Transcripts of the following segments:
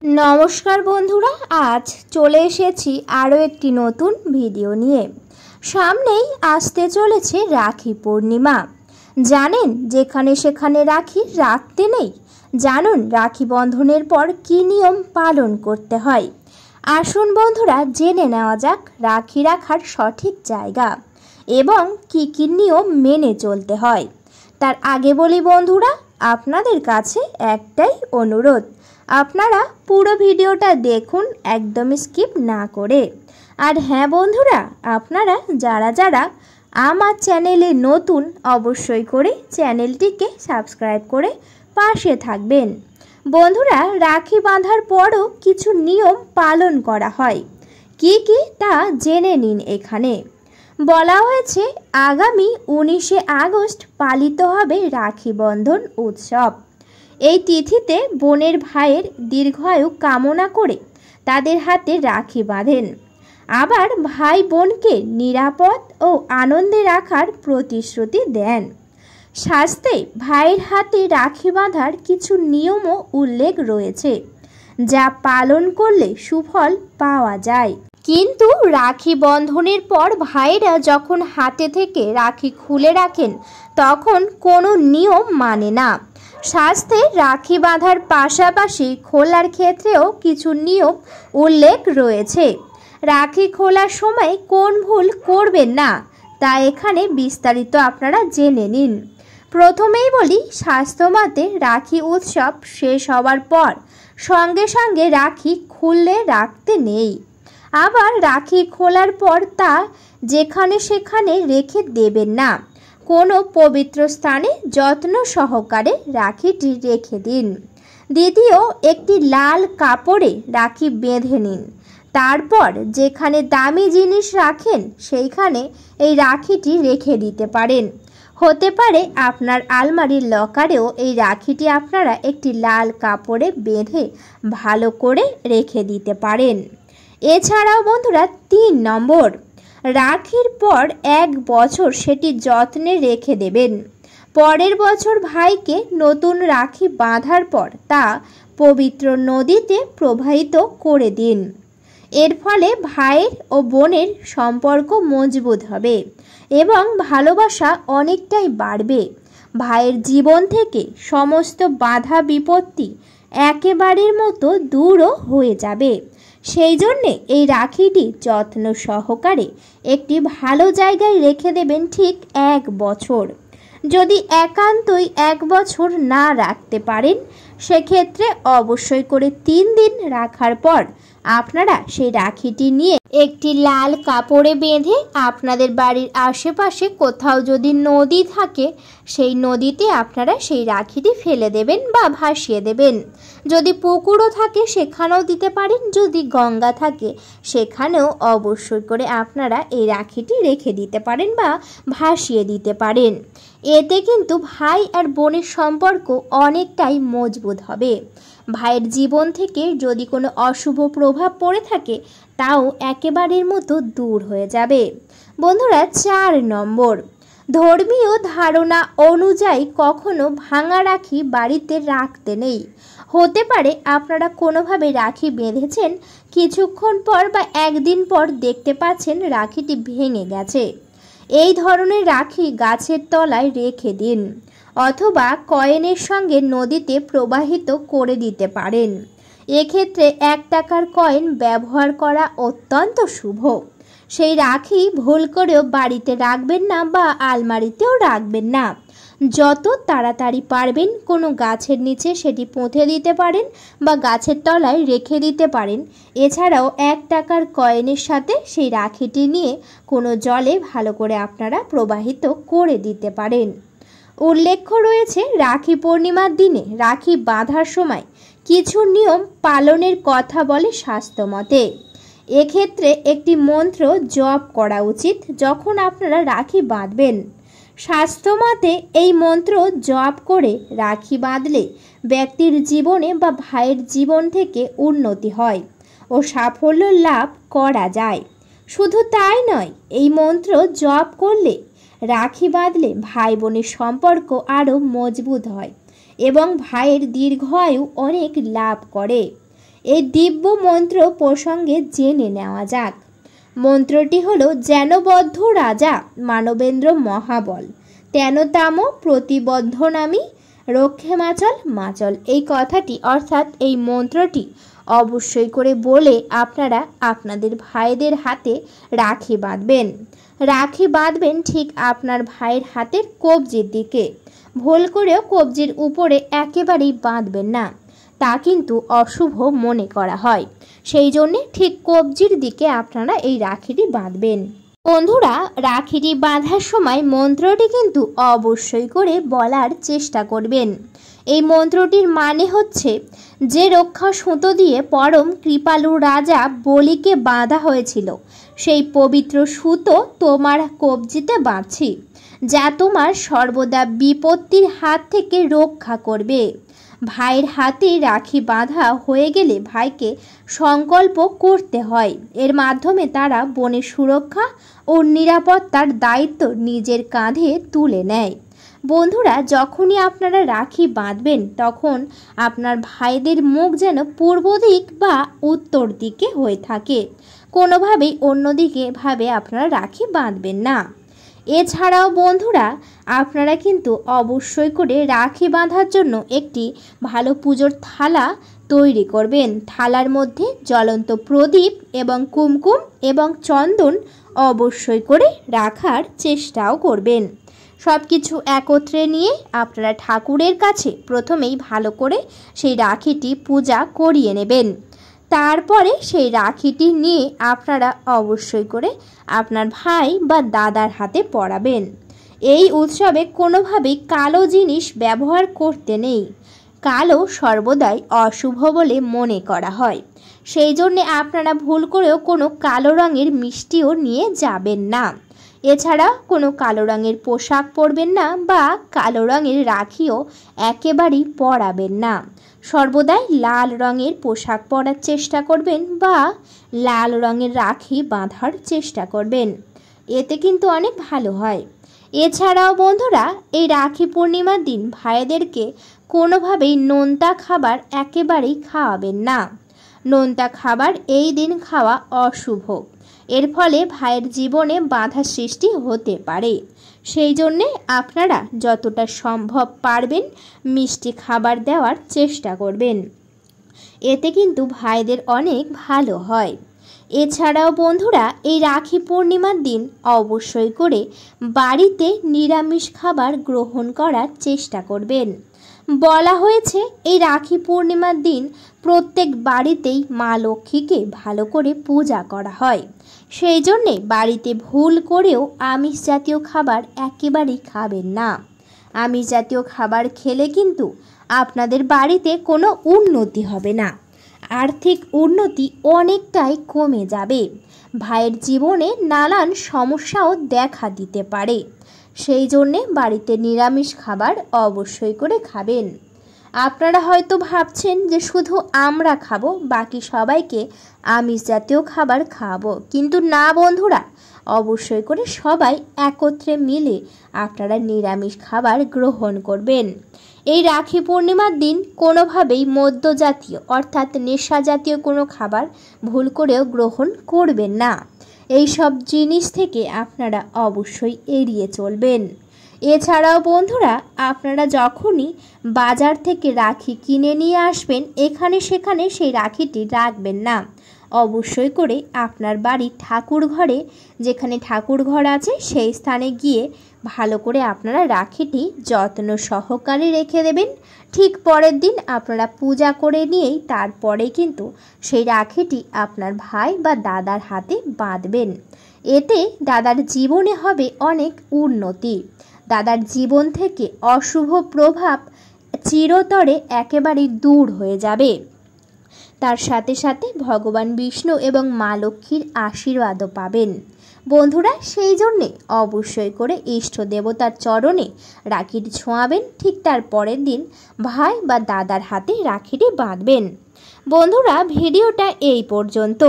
নমস্কার বন্ধুরা, আজ চলে এসেছি আরও একটি নতুন ভিডিও নিয়ে। সামনেই আসতে চলেছে রাখি পূর্ণিমা। জানেন যেখানে সেখানে রাখি রাখতে নেই। জানুন রাখি বন্ধনের পর কী নিয়ম পালন করতে হয়। আসুন বন্ধুরা জেনে নেওয়া যাক রাখি রাখার সঠিক জায়গা এবং কী কী নিয়ম মেনে চলতে হয়। তার আগে বলি বন্ধুরা, আপনাদের কাছে একটাই অনুরোধ, আপনারা পুরো ভিডিওটা দেখুন একদম স্কিপ না করে। আর হ্যাঁ বন্ধুরা, আপনারা যারা আমার চ্যানেলে নতুন অবশ্যই করে চ্যানেলটিকে সাবস্ক্রাইব করে পাশে থাকবেন। বন্ধুরা, রাখি বাঁধার পরও কিছু নিয়ম পালন করা হয়। কি কি তা জেনে নিন। এখানে বলা হয়েছে আগামী 19শে আগস্ট পালিত হবে রাখি বন্ধন উৎসব। এই তিথিতে বোনের ভাইয়ের দীর্ঘায়ু কামনা করে তাদের হাতে রাখি বাঁধেন। আবার ভাই বোনকে নিরাপদ ও আনন্দে রাখার প্রতিশ্রুতি দেন। শাস্ত্রে ভাইয়ের হাতে রাখি বাঁধার কিছু নিয়মও উল্লেখ রয়েছে, যা পালন করলে সুফল পাওয়া যায়। কিন্তু রাখি বন্ধনের পর ভাইরা যখন হাতে থেকে রাখি খুলে রাখেন তখন কোনো নিয়ম মানে না। শাস্ত্রে রাখি বাঁধার পাশাপাশি খোলার ক্ষেত্রেও কিছু নিয়ম উল্লেখ রয়েছে। রাখি খোলার সময় কোন ভুল করবেন না তা এখানে বিস্তারিত আপনারা জেনে নিন। প্রথমেই বলি, শাস্ত্রমতে রাখি উৎসব শেষ হওয়ার পর সঙ্গে সঙ্গে রাখি খুলে রাখতে নেই। আবার রাখি খোলার পর তা যেখানে সেখানে রেখে দেবেন না। কোনো পবিত্র স্থানে যত্ন সহকারে রাখিটি রেখে দিন। দ্বিতীয়, একটি লাল কাপড়ে রাখি বেঁধে নিন। তারপর যেখানে দামি জিনিস রাখেন সেইখানে এই রাখিটি রেখে দিতে পারেন। হতে পারে আপনার আলমারির লকারেও এই রাখিটি আপনারা একটি লাল কাপড়ে বেঁধে ভালো করে রেখে দিতে পারেন। এছাড়াও বন্ধুরা 3 নম্বর, রাখির পর 1 বছর সেটি যত্নে রেখে দেবেন। পরের বছর ভাইকে নতুন রাখি বাঁধার পর তা পবিত্র নদীতে প্রবাহিত করে দিন। এর ফলে ভাইয়ের ও বোনের সম্পর্ক মজবুত হবে এবং ভালোবাসা অনেকটাই বাড়বে। ভাইয়ের জীবন থেকে সমস্ত বাধা বিপত্তি একেবারের মতো দূরও হয়ে যাবে। সেই জন্যে এই রাখিটি যত্ন সহকারে একটি ভালো জায়গায় রেখে দেবেন ঠিক 1 বছর। যদি একান্তই 1 বছর না রাখতে পারেন সেক্ষেত্রে অবশ্যই করে 3 দিন রাখার পর আপনারা সেই রাখিটি নিয়ে একটি লাল কাপড়ে বেঁধে আপনাদের বাড়ির আশেপাশে কোথাও যদি নদী থাকে সেই নদীতে আপনারা সেই রাখিটি ফেলে দেবেন বা ভাসিয়ে দেবেন। যদি পুকুরও থাকে সেখানেও দিতে পারেন, যদি গঙ্গা থাকে সেখানেও অবশ্যই করে আপনারা এই রাখিটি রেখে দিতে পারেন বা ভাসিয়ে দিতে পারেন। এতে কিন্তু ভাই আর বোনের সম্পর্ক অনেকটাই মজবুত হবে। ভাইয়ের জীবন থেকে যদি কোনো অশুভ প্রভাব পড়ে থাকে তাও একেবারের মতো দূর হয়ে যাবে। বন্ধুরা 4 নম্বর, ধর্মীয় ধারণা অনুযায়ী কখনো ভাঙা রাখি বাড়িতে রাখতে নেই। হতে পারে আপনারা কোনোভাবে রাখি বেঁধেছেন, কিছুক্ষণ পর বা 1 দিন পর দেখতে পাচ্ছেন রাখিটি ভেঙে গেছে। এই ধরনের রাখি গাছের তলায় রেখে দিন অথবা কয়েনের সঙ্গে নদীতে প্রবাহিত করে দিতে পারেন। এক্ষেত্রে 1 টাকার কয়েন ব্যবহার করা অত্যন্ত শুভ। সেই রাখি ভুল করেও বাড়িতে রাখবেন না বা আলমারিতেও রাখবেন না। যত তাড়াতাড়ি পারবেন কোনো গাছের নিচে সেটি পুঁতে দিতে পারেন বা গাছের তলায় রেখে দিতে পারেন। এছাড়াও 1 টাকার কয়েনের সাথে সেই রাখিটি নিয়ে কোনো জলে ভালো করে আপনারা প্রবাহিত করে দিতে পারেন। উল্লেখ্য রয়েছে রাখি পূর্ণিমার দিনে রাখি বাঁধার সময় কিছু নিয়ম পালনের কথা বলে শাস্ত্রমতে। এক্ষেত্রে একটি মন্ত্র জপ করা উচিত যখন আপনারা রাখি বাঁধবেন। শাস্ত্রমতে এই মন্ত্র জপ করে রাখি বাঁধলে ব্যক্তির জীবনে বা ভাইয়ের জীবন থেকে উন্নতি হয় ও সাফল্য লাভ করা যায়। শুধু তাই নয়, এই মন্ত্র জপ করলে রাখি বাঁধলে ভাই বোনের সম্পর্ক আরও মজবুত হয় এবং ভাইয়ের দীর্ঘায়ু অনেক লাভ করে। এই দিব্য মন্ত্র প্রসঙ্গে জেনে নেওয়া যাক। মন্ত্রটি হলো, যেন বদ্ধ রাজা মানবেন্দ্র মহাবল, তেন তাম প্রতিবদ্ধ নামি রক্ষে মাচল মাচল। এই কথাটি অর্থাৎ এই মন্ত্রটি অবশ্যই করে বলে আপনারা আপনাদের ভাইদের হাতে রাখি বাঁধবেন। রাখি বাঁধবেন ঠিক আপনার ভাইয়ের হাতের কবজির দিকে। ভুল করেও কবজির উপরে একেবারেই বাঁধবেন না, তা কিন্তু অশুভ মনে করা হয়। সেই জন্যে ঠিক কবজির দিকে আপনারা এই রাখিটি বাঁধবেন। বন্ধুরা, রাখিটি বাঁধার সময় মন্ত্রটি কিন্তু অবশ্যই করে বলার চেষ্টা করবেন। এই মন্ত্রটির মানে হচ্ছে, যে রক্ষা সুতো দিয়ে পরম কৃপালু রাজা বলিকে বাঁধা হয়েছিল, সেই পবিত্র সুতো তোমার কবজিতে বাঁধছি, যা তোমার সর্বদা বিপত্তির হাত থেকে রক্ষা করবে। ভাইয়ের হাতে রাখি বাঁধা হয়ে গেলে ভাইকে সংকল্প করতে হয়। এর মাধ্যমে তারা বনের সুরক্ষা ও নিরাপত্তার দায়িত্ব নিজের কাঁধে তুলে নেয়। বন্ধুরা, যখনই আপনারা রাখি বাঁধবেন তখন আপনার ভাইদের মুখ যেন পূর্ব দিক বা উত্তর দিকে হয়ে থাকে। কোনোভাবেই অন্যদিকে ভাবে আপনারা রাখি বাঁধবেন না। এছাড়াও বন্ধুরা, আপনারা কিন্তু অবশ্যই করে রাখি বাঁধার জন্য একটি ভালো পুজোর থালা তৈরি করবেন। থালার মধ্যে জ্বলন্ত প্রদীপ এবং কুমকুম এবং চন্দন অবশ্যই করে রাখার চেষ্টাও করবেন। সব কিছু একত্রে নিয়ে আপনারা ঠাকুরের কাছে প্রথমেই ভালো করে সেই রাখিটি পূজা করিয়ে নেবেন। তারপরে সেই রাখিটি নিয়ে আপনারা অবশ্যই করে আপনার ভাই বা দাদার হাতে পরাবেন। এই উৎসবে কোনোভাবেই কালো জিনিস ব্যবহার করতে নেই। কালো সর্বদাই অশুভ বলে মনে করা হয়। সেই জন্যে আপনারা ভুল করেও কোনো কালো রঙের মিষ্টিও নিয়ে যাবেন না। এছাড়া কোনো কালো রঙের পোশাক পরবেন না বা কালো রঙের রাখিও একেবারেই পরাবেন না। সর্বদাই লাল রঙের পোশাক পরার চেষ্টা করবেন বা লাল রঙের রাখি বাঁধার চেষ্টা করবেন। এতে কিন্তু অনেক ভালো হয়। এছাড়াও বন্ধুরা, এই রাখি পূর্ণিমার দিন ভাইদেরকে কোনোভাবেই নোনতা খাবার একেবারেই খাওয়াবেন না। নোনতা খাবার এই দিন খাওয়া অশুভ। এর ফলে ভাইয়ের জীবনে বাধা সৃষ্টি হতে পারে। সেই জন্যে আপনারা যতটা সম্ভব পারবেন মিষ্টি খাবার দেওয়ার চেষ্টা করবেন। এতে কিন্তু ভাইদের অনেক ভালো হয়। এছাড়াও বন্ধুরা, এই রাখি পূর্ণিমার দিন অবশ্যই করে বাড়িতে নিরামিষ খাবার গ্রহণ করার চেষ্টা করবেন। বলা হয়েছে, এই রাখি পূর্ণিমার দিন প্রত্যেক বাড়িতেই মা লক্ষ্মীকে ভালো করে পূজা করা হয়। সেই জন্যে বাড়িতে ভুল করেও আমিষ জাতীয় খাবার একেবারেই খাবেন না। আমিষ জাতীয় খাবার খেলে কিন্তু আপনাদের বাড়িতে কোনো উন্নতি হবে না। আর্থিক উন্নতি অনেকটাই কমে যাবে। ভাইয়ের জীবনে নানান সমস্যাও দেখা দিতে পারে। সেই জন্যে বাড়িতে নিরামিষ খাবার অবশ্যই করে খাবেন। আপনারা হয়তো ভাবছেন যে শুধু আমরা খাবো, বাকি সবাইকে আমিষ জাতীয় খাবার খাবো, কিন্তু না বন্ধুরা, অবশ্যই করে সবাই একত্রে মিলে আপনারা নিরামিষ খাবার গ্রহণ করবেন। এই রাখি পূর্ণিমার দিন কোনোভাবেই মদ্য জাতীয় অর্থাৎ নেশা জাতীয় কোনো খাবার ভুল করেও গ্রহণ করবেন না। এই সব জিনিস থেকে আপনারা অবশ্যই এড়িয়ে চলবেন। এছাড়াও বন্ধুরা, আপনারা যখনই বাজার থেকে রাখি কিনে নিয়ে আসবেন, এখানে সেখানে সেই রাখিটি রাখবেন না। অবশ্যই করে আপনার বাড়ির ঠাকুর ঘরে, যেখানে ঠাকুর ঘর আছে সেই স্থানে গিয়ে ভালো করে আপনারা রাখিটি যত্ন সহকারে রেখে দেবেন। ঠিক পরের দিন আপনারা পূজা করে নিয়েই তারপরে কিন্তু সেই রাখিটি আপনার ভাই বা দাদার হাতে বাঁধবেন। এতে দাদার জীবনে হবে অনেক উন্নতি। দাদার জীবন থেকে অশুভ প্রভাব চিরতরে একেবারেই দূর হয়ে যাবে। তার সাথে সাথে ভগবান বিষ্ণু এবং মা লক্ষ্মীর আশীর্বাদও পাবেন। বন্ধুরা, সেই জন্যে অবশ্যই করে ইষ্ট দেবতার চরণে রাখিটি ছোঁয়াবেন। ঠিক তার পরের দিন ভাই বা দাদার হাতে রাখিটি বাঁধবেন। বন্ধুরা, ভিডিওটা এই পর্যন্ত।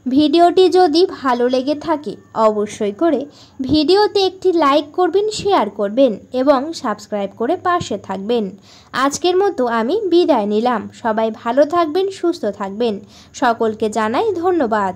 ভিডিওটি যদি ভালো লেগে থাকে অবশ্যই করে ভিডিওতে একটি লাইক করবেন, শেয়ার করবেন এবং সাবস্ক্রাইব করে পাশে থাকবেন। আজকের মতো আমি বিদায় নিলাম। সবাই ভালো থাকবেন, সুস্থ থাকবেন। সকলকে জানাই ধন্যবাদ।